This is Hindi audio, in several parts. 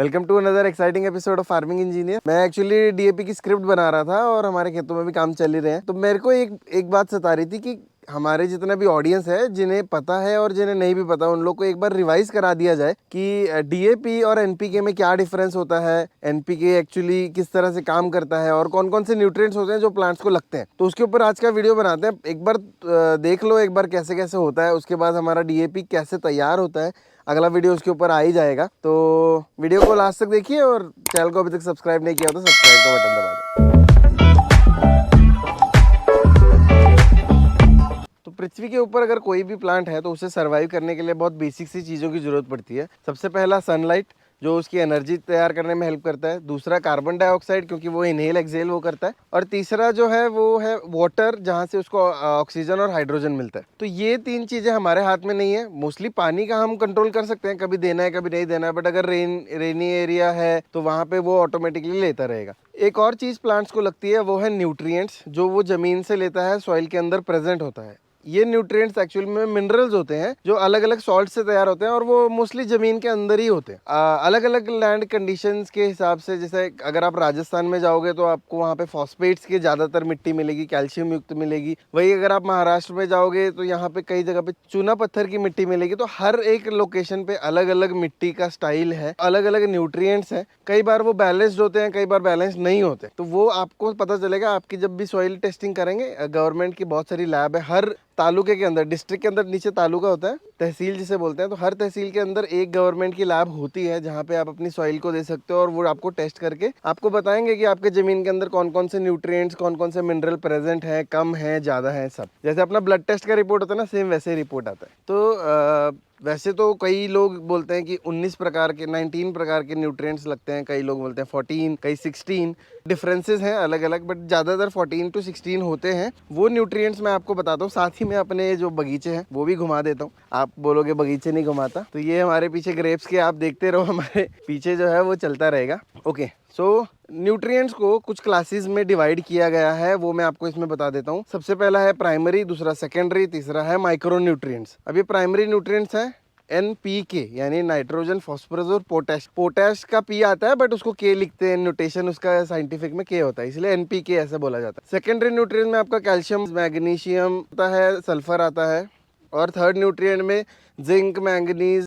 Welcome to another exciting episode of farming engineer. मैं एक्चुअली डीएपी की स्क्रिप्ट बना रहा था और हमारे खेतों में भी काम चल ही रहे हैं। तो मेरे को एक बात सता रही थी कि हमारे जितना भी ऑडियंस है, जिन्हें पता है और जिन्हें नहीं भी पता, उन लोग को एक बार रिवाइज करा दिया जाए कि डीएपी और एनपीके में क्या डिफरेंस होता है, एनपीके एक्चुअली किस तरह से काम करता है और कौन कौन से न्यूट्रिएंट्स होते हैं जो प्लांट्स को लगते हैं। तो उसके ऊपर आज का वीडियो बनाते हैं। एक बार देख लो एक बार कैसे कैसे होता है, उसके बाद हमारा डीएपी कैसे तैयार होता है। अगला वीडियो उसके ऊपर आ ही जाएगा, तो वीडियो को लास्ट तक देखिए और चैनल को अभी तक सब्सक्राइब नहीं किया तो सब्सक्राइब का बटन दबा दें। तो पृथ्वी के ऊपर अगर कोई भी प्लांट है तो उसे सर्वाइव करने के लिए बहुत बेसिक सी चीज़ों की ज़रूरत पड़ती है। सबसे पहला सनलाइट, जो उसकी एनर्जी तैयार करने में हेल्प करता है। दूसरा कार्बन डाइऑक्साइड, क्योंकि वो इनहेल एक्सेल वो करता है। और तीसरा जो है वो है वाटर, जहाँ से उसको ऑक्सीजन और हाइड्रोजन मिलता है। तो ये तीन चीज़ें हमारे हाथ में नहीं है। मोस्टली पानी का हम कंट्रोल कर सकते हैं, कभी देना है कभी नहीं देना है, बट अगर रेनी एरिया है तो वहाँ पे वो ऑटोमेटिकली लेता रहेगा। एक और चीज़ प्लांट्स को लगती है, वो है न्यूट्रिएंट्स, जो वो ज़मीन से लेता है, सॉइल के अंदर प्रेजेंट होता है। ये न्यूट्रिएंट्स एक्चुअल में मिनरल्स होते हैं जो अलग अलग सॉल्ट से तैयार होते हैं और वो मोस्टली ज़मीन के अंदर ही होते हैं। अलग अलग लैंड कंडीशंस के हिसाब से, जैसे अगर आप राजस्थान में जाओगे तो आपको वहाँ पे फॉस्फेट्स की ज़्यादातर मिट्टी मिलेगी, कैल्शियम युक्त मिलेगी। वही अगर आप महाराष्ट्र में जाओगे तो यहाँ पे कई जगह पे चूना पत्थर की मिट्टी मिलेगी। तो हर एक लोकेशन पे अलग अलग मिट्टी का स्टाइल है, अलग अलग न्यूट्रिएंट्स हैं। कई बार वो बैलेंस्ड होते हैं, कई बार बैलेंस नहीं होते। तो वो आपको पता चलेगा आपकी जब भी सॉइल टेस्टिंग करेंगे। गवर्नमेंट की बहुत सारी लैब है, हर तालुके के अंदर, डिस्ट्रिक्ट के अंदर नीचे तालुका होता है, तहसील जिसे बोलते हैं। तो हर तहसील के अंदर एक गवर्नमेंट की लैब होती है जहाँ पे आप अपनी सॉइल को दे सकते हो और वो आपको टेस्ट करके आपको बताएंगे कि आपके ज़मीन के अंदर कौन कौन से न्यूट्रिएंट्स, कौन कौन से मिनरल प्रेजेंट है, कम है, ज़्यादा है। सब जैसे अपना ब्लड टेस्ट का रिपोर्ट होता है ना, सेम वैसे ही रिपोर्ट आता है। तो वैसे तो कई लोग बोलते हैं कि 19 प्रकार के न्यूट्रिएंट्स लगते हैं, कई लोग बोलते हैं 14, कई 16। डिफरेंसेस हैं अलग अलग, बट ज़्यादातर 14 to 16 होते हैं। वो न्यूट्रिएंट्स मैं आपको बताता हूँ। साथ ही में अपने जो बगीचे हैं वो भी घुमा देता हूँ। आप बोलोगे बगीचे नहीं घुमाता, तो ये हमारे पीछे ग्रेप्स के आप देखते रहो, हमारे पीछे जो है वो चलता रहेगा। ओके, सो न्यूट्रिएंट्स को कुछ क्लासेस में डिवाइड किया गया है, वो मैं आपको इसमें बता देता हूँ। सबसे पहला है प्राइमरी, दूसरा सेकेंडरी, तीसरा है माइक्रो न्यूट्रिएंट्स। अब ये प्राइमरी न्यूट्रिएंट्स है NPK, यानी नाइट्रोजन, फॉस्फोरस और पोटैश। पोटैश का P आता है बट उसको K लिखते हैं, नोटेशन उसका साइंटिफिक में K होता है, इसलिए NPK ऐसा बोला जाता है। सेकेंडरी न्यूट्रिएंट में आपका कैल्शियम, मैग्नीशियम आता है, सल्फर आता है। और थर्ड न्यूट्रिएंट में जिंक, मैंगनीज,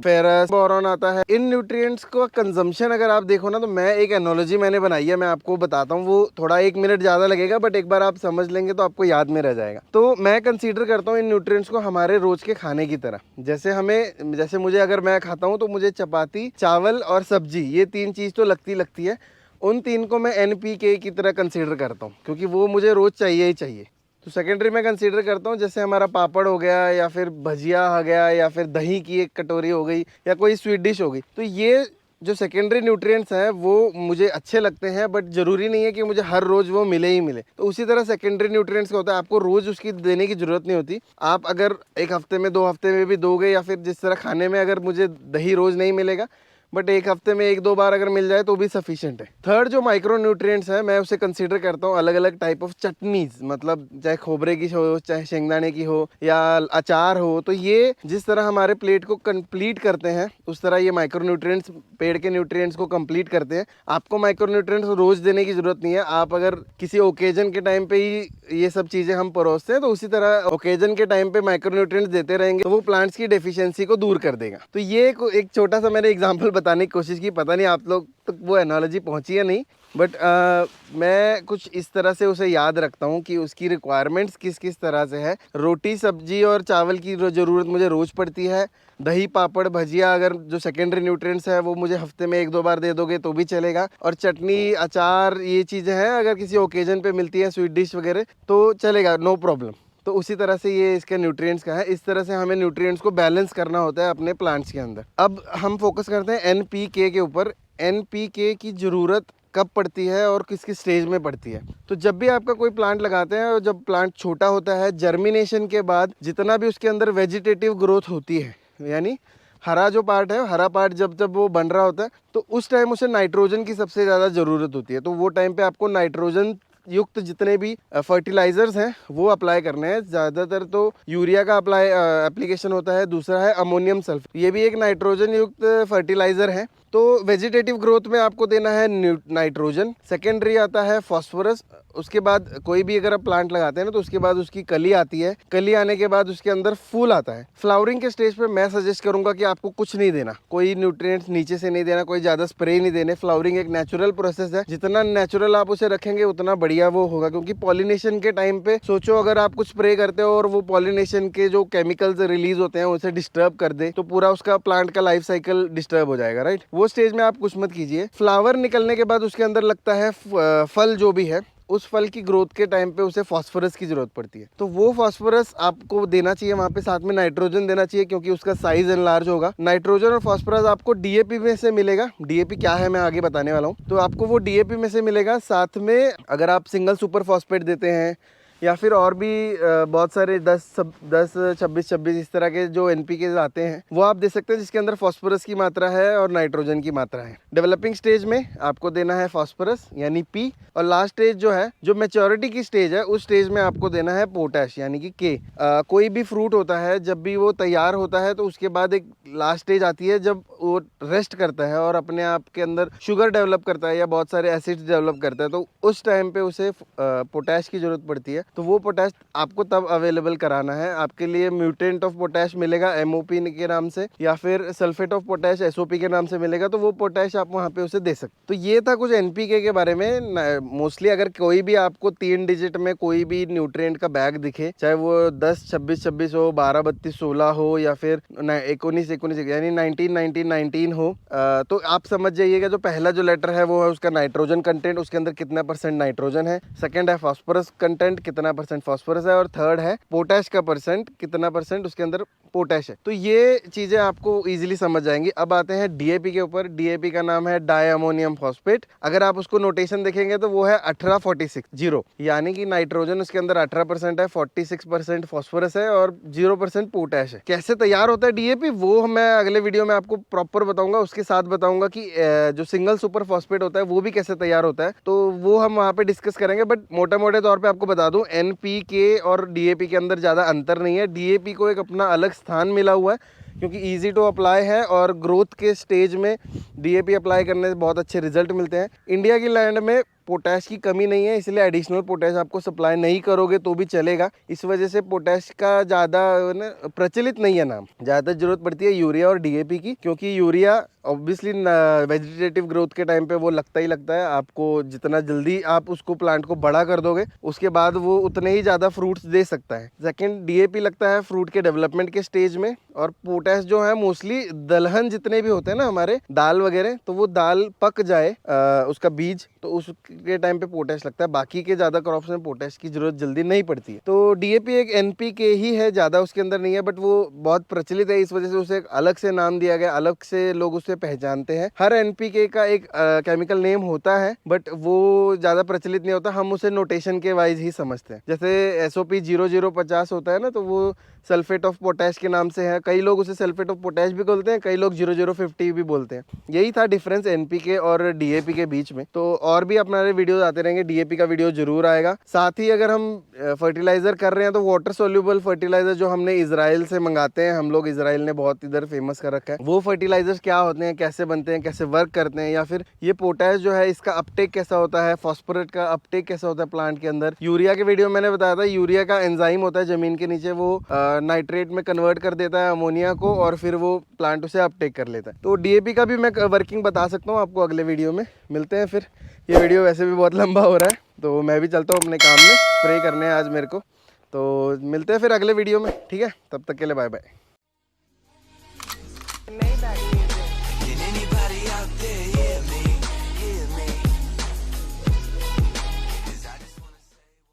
फेरस, बोरॉन आता है। इन न्यूट्रिएंट्स को कंजम्पशन अगर आप देखो ना, तो मैं एक एनोलॉजी मैंने बनाई है, मैं आपको बताता हूँ। वो थोड़ा 1 मिनट ज़्यादा लगेगा, बट एक बार आप समझ लेंगे तो आपको याद में रह जाएगा। तो मैं कंसीडर करता हूँ इन न्यूट्रिएंट्स को हमारे रोज के खाने की तरह। जैसे मुझे अगर मैं खाता हूँ तो मुझे चपाती, चावल और सब्जी, ये 3 चीज़ तो लगती है। उन 3 को मैं NPK की तरह कंसीडर करता हूँ, क्योंकि वो मुझे रोज़ चाहिए ही चाहिए। तो सेकेंडरी में कंसीडर करता हूँ, जैसे हमारा पापड़ हो गया, या फिर भजिया हो गया, या फिर दही की एक कटोरी हो गई, या कोई स्वीट डिश हो गई। तो ये जो सेकेंडरी न्यूट्रिएंट्स हैं वो मुझे अच्छे लगते हैं, बट ज़रूरी नहीं है कि मुझे हर रोज़ वो मिले ही मिले। तो उसी तरह सेकेंडरी न्यूट्रिएंट्स का होता है, आपको रोज़ उसकी देने की ज़रूरत नहीं होती। आप अगर 1 हफ्ते में, 2 हफ्ते में भी दोगे, या फिर जिस तरह खाने में अगर मुझे दही रोज़ नहीं मिलेगा, बट 1 हफ्ते में 1-2 बार अगर मिल जाए तो भी सफिशिएंट है। थर्ड जो माइक्रो न्यूट्रिएंट्स है, मैं उसे कंसीडर करता हूँ अलग अलग टाइप ऑफ चटनीज, मतलब चाहे खोबरे की हो, चाहे शेंगदाने की हो, या अचार हो। तो ये जिस तरह हमारे प्लेट को कंप्लीट करते हैं, उस तरह ये माइक्रो न्यूट्रिएंट्स पेड़ के न्यूट्रिएंट्स को कंप्लीट करते हैं। आपको माइक्रो न्यूट्रिएंट्स रोज देने की जरूरत नहीं है। आप अगर किसी ओकेजन के टाइम पे ही ये सब चीजें हम परोसते हैं, तो उसी तरह ओकेजन के टाइम पे माइक्रो न्यूट्रिएंट्स देते रहेंगे, तो वो प्लांट्स की डेफिशिएंसी को दूर कर देगा। तो ये एक छोटा सा मैंने एग्जाम्पल बताने की कोशिश की, पता नहीं आप लोग तक वो एनालॉजी पहुंची या नहीं, बट मैं कुछ इस तरह से उसे याद रखता हूँ कि उसकी रिक्वायरमेंट्स किस किस तरह से है। रोटी, सब्जी और चावल की ज़रूरत मुझे रोज़ पड़ती है। दही, पापड़, भजिया, अगर जो सेकेंडरी न्यूट्रिएंट्स है वो मुझे हफ्ते में 1-2 बार दे दोगे तो भी चलेगा। और चटनी, अचार, ये चीज़ें हैं अगर किसी ओकेजन पे मिलती है, स्वीट डिश वगैरह, तो चलेगा, नो प्रॉब्लम। तो उसी तरह से ये इसके न्यूट्रिएंट्स का है। इस तरह से हमें न्यूट्रिएंट्स को बैलेंस करना होता है अपने प्लांट्स के अंदर। अब हम फोकस करते हैं NPK के ऊपर। NPK की ज़रूरत कब पड़ती है और किस किस स्टेज में पड़ती है। तो जब भी आपका कोई प्लांट लगाते हैं और जब प्लांट छोटा होता है, जर्मिनेशन के बाद जितना भी उसके अंदर वेजिटेटिव ग्रोथ होती है, यानी हरा जो पार्ट है, हरा पार्ट जब वो बन रहा होता है, तो उस टाइम उसे नाइट्रोजन की सबसे ज़्यादा ज़रूरत होती है। तो वो टाइम पे आपको नाइट्रोजन युक्त जितने भी फर्टिलाइजर्स हैं वो अप्लाई करने हैं। ज़्यादातर तो यूरिया का एप्लीकेशन होता है। दूसरा है अमोनियम सल्फेट, ये भी एक नाइट्रोजन युक्त फर्टिलाइज़र है। तो वेजिटेटिव ग्रोथ में आपको देना है नाइट्रोजन, सेकेंडरी आता है फॉस्फोरस, उसके बाद कोई भी अगर आप प्लांट लगाते हैं ना तो उसके बाद उसकी कली आती है, कली आने के बाद उसके अंदर फूल आता है। फ्लावरिंग के स्टेज पे मैं सजेस्ट करूंगा कि आपको कुछ नहीं देना, कोई न्यूट्रिएंट्स नीचे से नहीं देना, कोई ज़्यादा स्प्रे नहीं देने। फ्लावरिंग एक नेचुरल प्रोसेस है, जितना नेचुरल आप उसे रखेंगे उतना बढ़िया वो होगा, क्योंकि पॉलिनेशन के टाइम पे सोचो अगर आप कुछ स्प्रे करते हो और वो पॉलिनेशन के जो केमिकल्स रिलीज होते हैं उसे डिस्टर्ब कर दे तो पूरा उसका प्लांट का लाइफ साइकिल डिस्टर्ब हो जाएगा, राइट। वो स्टेज में आप कुछ मत कीजिए। फ्लावर निकलने के बाद उसके अंदर लगता है फल जो भी है, उस फल की ग्रोथ के टाइम पे उसे फास्फोरस की जरूरत पड़ती है, तो वो फास्फोरस आपको देना चाहिए वहाँ पे। साथ में नाइट्रोजन देना चाहिए क्योंकि उसका साइज एनलार्ज होगा। नाइट्रोजन और फास्फोरस आपको डीएपी में से मिलेगा। डीएपी क्या है मैं आगे बताने वाला हूँ, तो आपको वो डीएपी में से मिलेगा। साथ में अगर आप सिंगल सुपर फॉस्फेट देते हैं या फिर और भी बहुत सारे 10, 26 इस तरह के जो एनपीके आते हैं वो आप दे सकते हैं, जिसके अंदर फास्फोरस की मात्रा है और नाइट्रोजन की मात्रा है। डेवलपिंग स्टेज में आपको देना है फास्फोरस यानी पी, और लास्ट स्टेज जो है, जो मैच्योरिटी की स्टेज है, उस स्टेज में आपको देना है पोटैश यानी कि के। कोई भी फ्रूट होता है जब भी वो तैयार होता है तो उसके बाद एक लास्ट स्टेज आती है जब वो रेस्ट करता है और अपने आप के अंदर शुगर डेवलप करता है या बहुत सारे एसिड्स डेवलप करता है, तो उस टाइम पे उसे पोटैश की जरूरत पड़ती है। तो वो पोटैश आपको तब अवेलेबल कराना है। आपके लिए म्यूटेंट ऑफ पोटैश मिलेगा एमओपी के नाम से, या फिर सल्फेट ऑफ पोटैश एसओपी के नाम से मिलेगा, तो वो पोटैश आप वहाँ पे उसे दे सकते। तो ये था कुछ एनपीके के बारे में। मोस्टली अगर कोई भी आपको 3 डिजिट में कोई भी न्यूट्रिएंट का बैग दिखे, चाहे वो 10, 26 हो, 12, 32, 16 हो, या फिर 19 यानी 19 हो, तो आप समझ जाइएगा जो पहला जो लेटर है वो है उसका नाइट्रोजन कंटेंट, उसके अंदर कितना % नाइट्रोजन है। सेकंड है फॉस्फोरस कंटेंट, कितना % फॉस्फोरस है, और थर्ड है पोटैश का %, कितना % उसके अंदर पोटैश है। तो ये चीजें आपको इजीली समझ जाएंगी। अब आते हैं डीएपी के ऊपर। डीएपी का नाम है डाई अमोनियम फॉस्फेट। अगर आप उसको नोटेशन देखेंगे तो वो है 1846, यानी कि नाइट्रोजन उसके अंदर 18% है, 46% फॉस्फोरस है और 0% पोटैश है। कैसे तैयार होता है डीएपी वो मैं अगले वीडियो में आपको प्रॉपर बताऊंगा। उसके साथ बताऊंगा कि जो सिंगल सुपर फॉस्फेट होता है वो भी कैसे तैयार होता है, तो वो हम वहाँ पे डिस्कस करेंगे। बट मोटे मोटे तौर पे आपको बता दूं, एनपीके और डीएपी के अंदर ज़्यादा अंतर नहीं है। डीएपी को एक अपना अलग स्थान मिला हुआ है क्योंकि इजी टू अप्लाई है और ग्रोथ के स्टेज में डीएपी अप्लाई करने से बहुत अच्छे रिजल्ट मिलते हैं। इंडिया की लैंड में पोटैश की कमी नहीं है, इसलिए एडिशनल पोटैश आपको सप्लाई नहीं करोगे तो भी चलेगा। इस वजह से पोटैश का ज़्यादा प्रचलित नहीं है नाम। ज़्यादा जरूरत पड़ती है यूरिया और डीएपी की, क्योंकि यूरिया ऑब्वियसली वेजिटेटिव ग्रोथ के टाइम पे वो लगता ही लगता है। आपको जितना जल्दी आप उसको प्लांट को बड़ा कर दोगे उसके बाद वो उतने ही ज़्यादा फ्रूट्स दे सकता है। सेकंड, डीएपी लगता है फ्रूट के डेवलपमेंट के स्टेज में, और पोटैश जो है मोस्टली दलहन जितने भी होते हैं ना हमारे दाल वगैरह, तो वो दाल पक जाए उसका बीज, तो उसके टाइम पे पोटैश लगता है। बाकी के ज़्यादा क्रॉप्स में पोटैश की जरूरत जल्दी नहीं पड़ती है। तो डीएपी एक एनपीके ही है, ज़्यादा उसके अंदर नहीं है, बट वो बहुत प्रचलित है, इस वजह से उसे एक अलग से नाम दिया गया, अलग से लोग उसे पहचानते हैं। हर एनपीके का एक केमिकल नेम होता है बट वो ज़्यादा प्रचलित नहीं होता, हम उसे नोटेशन के वाइज ही समझते हैं। जैसे एसओपी 0050 होता है ना, तो वो सल्फेट ऑफ पोटैश के नाम से है। कई लोग उसे सल्फेट ऑफ पोटैश भी बोलते हैं, कई लोग 0050 भी बोलते हैं। यही था डिफरेंस एनपीके और डीएपी के बीच में। तो और भी अपने वीडियोस आते रहेंगे, डीएपी का वीडियो जरूर आएगा। साथ ही अगर हम फर्टिलाइजर कर रहे हैं तो वाटर सोल्यूबल फर्टिलाइजर जो हमने इजराइल से मंगाते हैं, हम लोग इजराइल ने बहुत इधर फेमस कर रखा है, वो फर्टिलाइजर्स क्या होते हैं, कैसे बनते हैं, कैसे वर्क करते हैं, या फिर ये पोटैश जो है इसका अपटेक कैसा होता है, फॉस्फोरेट का अपटेक कैसा होता है प्लांट के अंदर। यूरिया के वीडियो मैंने बताया था, यूरिया का एंजाइम होता है जमीन के नीचे, वो नाइट्रेट में कन्वर्ट कर देता है अमोनिया को और फिर वो प्लांट उसे अपटेक कर लेता है। तो डीएपी का भी मैं वर्किंग बता सकता हूँ आपको अगले वीडियो में। मिलते हैं फिर। ये वीडियो वैसे भी बहुत लंबा हो रहा है तो मैं भी चलता हूँ अपने काम में, स्प्रे करने हैं आज मेरे को। तो मिलते हैं फिर अगले वीडियो में, ठीक है? तब तक के लिए बाय बाय।